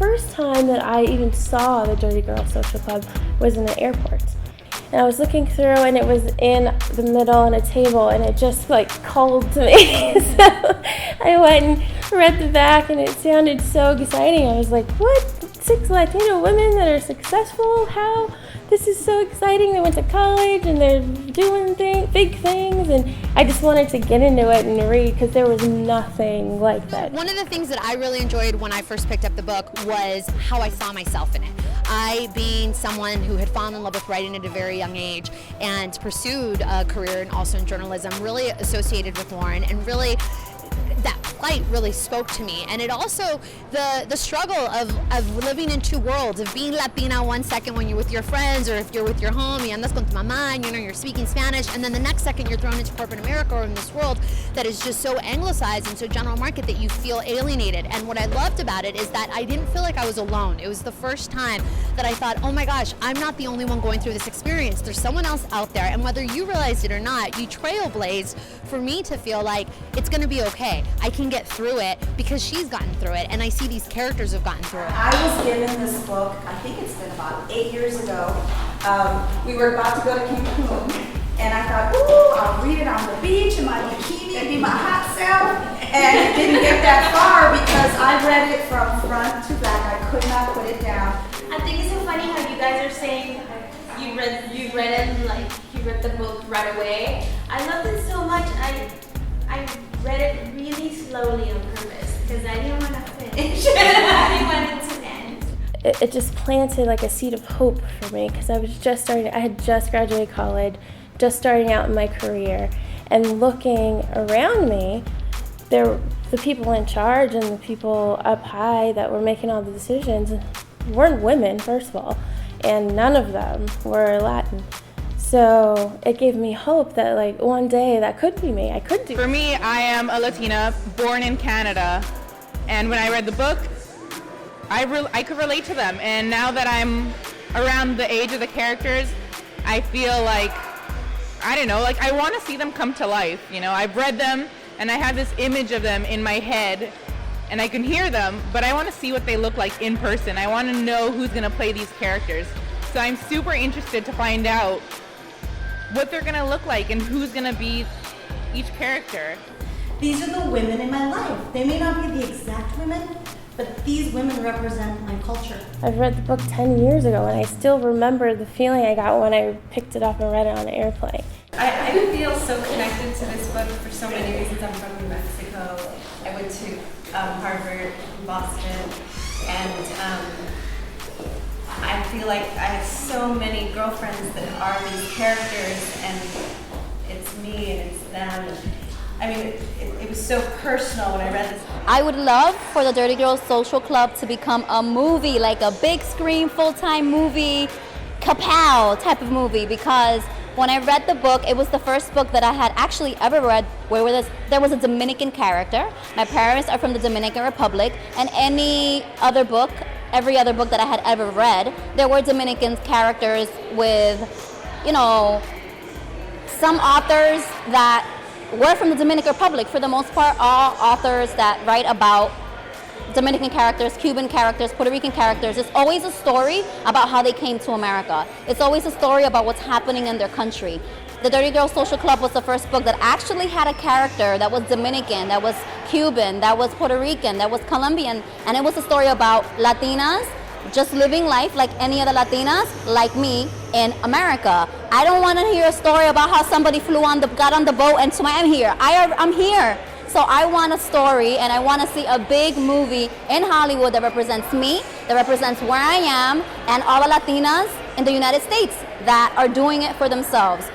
first time that I even saw the Dirty Girl Social Club was in the airport. And I was looking through, and it was in the middle on a table, and it just like called to me. So I went and read the back, and it sounded so exciting. I was like, what? 6 Latino women that are successful? How? This is so exciting. They went to college, and they're doing big things, and I just wanted to get into it and read because there was nothing like that. One of the things that I really enjoyed when I first picked up the book was how I saw myself in it. I, being someone who had fallen in love with writing at a very young age and pursued a career and also in journalism, really associated with Lauren, and really that plight really spoke to me. And it also, the struggle of living in two worlds, of being Latina one second when you're with your friends, or if you're with your homie, andas con tu mamá, and you're speaking Spanish, and then the next second you're thrown into corporate America or in this world that is just so anglicized and so general market that you feel alienated. And what I loved about it is that I didn't feel like I was alone. It was the first time that I thought, oh my gosh, I'm not the only one going through this experience. There's someone else out there, and whether you realized it or not, you trailblazed for me to feel like it's gonna be okay. I can get through it because she's gotten through it, and I see these characters have gotten through it. I was given this book, I think it's been about 8 years ago. We were about to go to Cancun, and I thought, ooh, I'll read it on the beach in my bikini and be my hot self. And it didn't get that far because I read it from front to back. I could not put it down. I think it's so funny how you guys are saying you read it like you read the book right away. I loved it so much. I read it really slowly on purpose because I didn't want to finish. I wanted to end. It just planted like a seed of hope for me because I had just graduated college, just starting out in my career, and looking around me, the people in charge and the people up high that were making all the decisions weren't women, first of all, and none of them were Latin. So it gave me hope that like one day that could be me. I could do it. For me, I am a Latina born in Canada, and when I read the book, I could relate to them. And now that I'm around the age of the characters, I feel like, I don't know, like I want to see them come to life. You know, I've read them and I have this image of them in my head and I can hear them, but I want to see what they look like in person. I want to know who's going to play these characters. So I'm super interested to find out what they're going to look like and who's going to be each character. These are the women in my life. They may not be the exact women, but these women represent my culture. I've read the book 10 years ago, and I still remember the feeling I got when I picked it up and read it on an airplane. I feel so connected to this book for so many reasons. I'm from New Mexico. I went to Harvard, Boston, and I feel like I have so many girlfriends that are these characters, and it's me and it's them. I mean, it was so personal when I read this. I would love for the Dirty Girls Social Club to become a movie, like a big screen, full-time movie, kapow type of movie, because when I read the book, it was the first book that I had actually ever read where there was a Dominican character. My parents are from the Dominican Republic, and every other book that I had ever read, there were Dominican characters with, you know, some authors that were from the Dominican Republic. For the most part, all authors that write about Dominican characters, Cuban characters, Puerto Rican characters, it's always a story about how they came to America. It's always a story about what's happening in their country. The Dirty Girls Social Club was the first book that actually had a character that was Dominican, that was Cuban, that was Puerto Rican, that was Colombian, and it was a story about Latinas just living life like any other Latinas, like me, in America. I don't want to hear a story about how somebody got on the boat and so I'm here. I'm here. So I want a story, and I want to see a big movie in Hollywood that represents me, that represents where I am, and all the Latinas in the United States that are doing it for themselves.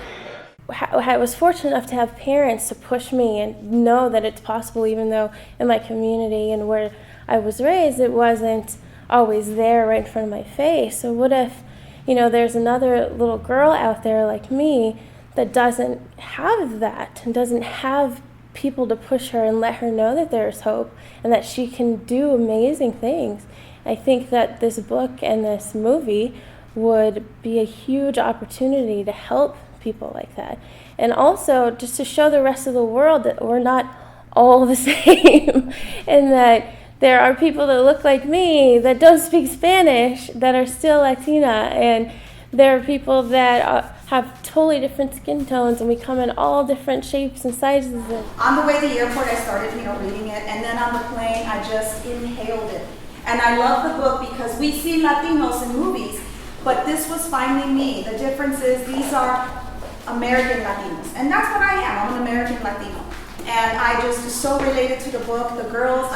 I was fortunate enough to have parents to push me and know that it's possible, even though in my community and where I was raised, it wasn't always there right in front of my face. So what if, you know, there's another little girl out there like me that doesn't have that and doesn't have people to push her and let her know that there's hope and that she can do amazing things. I think that this book and this movie would be a huge opportunity to help people like that. And also just to show the rest of the world that we're not all the same and that there are people that look like me that don't speak Spanish that are still Latina, and there are people that have totally different skin tones, and we come in all different shapes and sizes. On the way to the airport, I started, reading it, and then on the plane, I just inhaled it. And I love the book because we see Latinos in movies, but this was finally me. The difference is these are American Latinos, and that's what I am. I'm an American Latino. And I just so related to the book. The girls,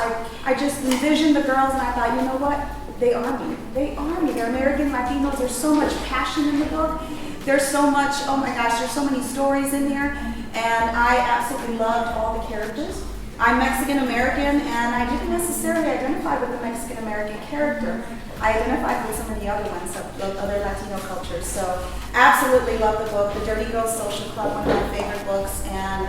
I just envisioned the girls, and I thought, you know what? They are me. They are me. They're American Latinos. There's so much passion in the book. There's so much, oh my gosh, there's so many stories in there. And I absolutely loved all the characters. I'm Mexican American, and I didn't necessarily identify with the Mexican American character. I identified with some of the other ones, of other Latino cultures. So absolutely love the book. The Dirty Girls Social Club, one of my favorite books. And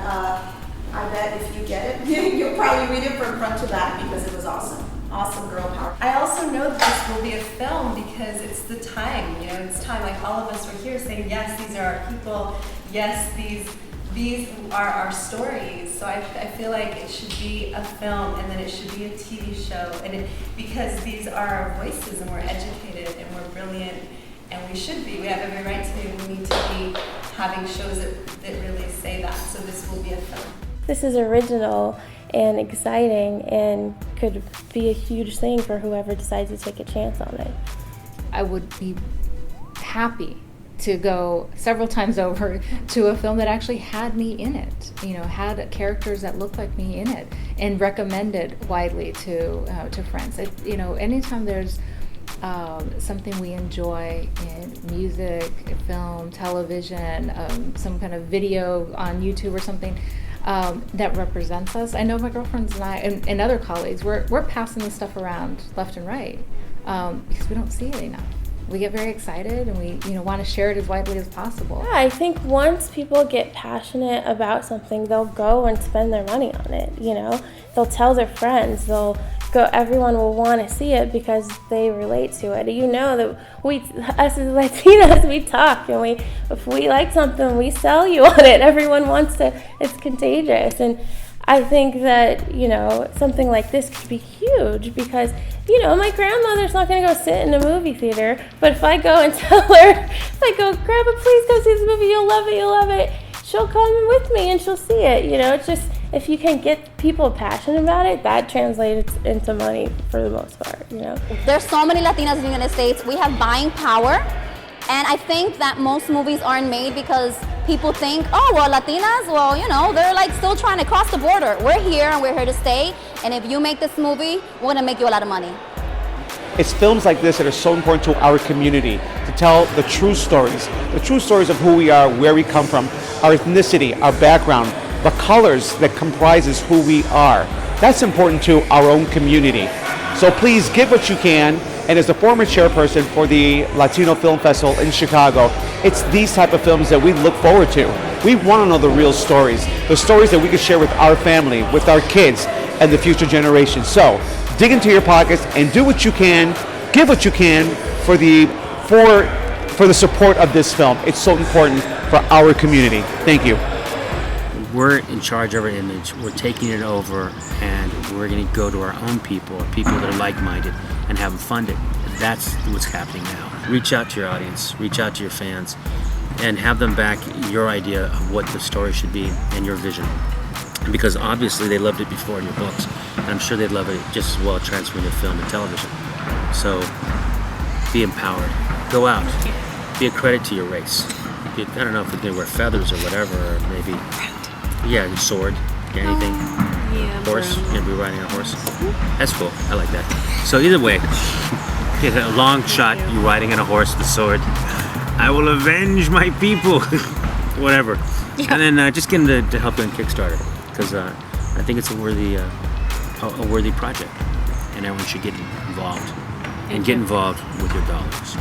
I bet if you get it, you'll probably read it from front to back because it was awesome. Awesome girl power. I also know that this will be a film because it's the time, it's time. Like all of us were here saying, yes, these are our people. Yes, these are our stories. So I feel like it should be a film, and then it should be a TV show, because these are our voices, and we're educated, and we're brilliant, and we should be. We have every right to be. We need to be having shows that really say that. So this will be a film. This is original and exciting and could be a huge thing for whoever decides to take a chance on it. I would be happy to go several times over to a film that actually had me in it, had characters that looked like me in it, and recommended widely to friends. Anytime there's something we enjoy in music, film, television, some kind of video on YouTube or something, that represents us. I know my girlfriends and I and other colleagues, we're passing this stuff around left and right because we don't see it enough. We get very excited, and we want to share it as widely as possible. Yeah, I think once people get passionate about something, they'll go and spend their money on it. They'll tell their friends. They'll go. Everyone will want to see it because they relate to it. That us as Latinas, we talk, and if we like something, we sell you on it. Everyone wants to. It's contagious, and I think that, something like this could be huge because, my grandmother's not going to go sit in a movie theater, but if I go and tell her, Grandma, please go see this movie, you'll love it, she'll come with me and she'll see it. It's just, if you can get people passionate about it, that translates into money for the most part, There's so many Latinas in the United States. We have buying power, and I think that most movies aren't made because people think, Latinas, they're still trying to cross the border. We're here, and we're here to stay, and if you make this movie, we're gonna make you a lot of money. It's films like this that are so important to our community, to tell the true stories of who we are, where we come from, our ethnicity, our background, the colors that comprises who we are. That's important to our own community. So please give what you can. And as the former chairperson for the Latino Film Festival in Chicago, it's these type of films that we look forward to. We want to know the real stories, the stories that we can share with our family, with our kids, and the future generations. So dig into your pockets and do what you can, give what you can for the support of this film. It's so important for our community. Thank you. We're in charge of our image. We're taking it over, and we're going to go to our own people that are like-minded, and have them fund it. That's what's happening now. Reach out to your audience, reach out to your fans, and have them back your idea of what the story should be and your vision. Because obviously they loved it before in your books, and I'm sure they'd love it just as well transferring to film and television. So be empowered. Go out. Be a credit to your race. I don't know if they're going to wear feathers or whatever, or maybe, a sword, anything. Horse, you're going to be riding a horse. That's cool. I like that. So either way, get a long shot, you riding on a horse with a sword. I will avenge my people. Whatever. Yeah. And then just get them to help you on Kickstarter, because I think it's a worthy project, and everyone should get involved. Get involved with your dollars.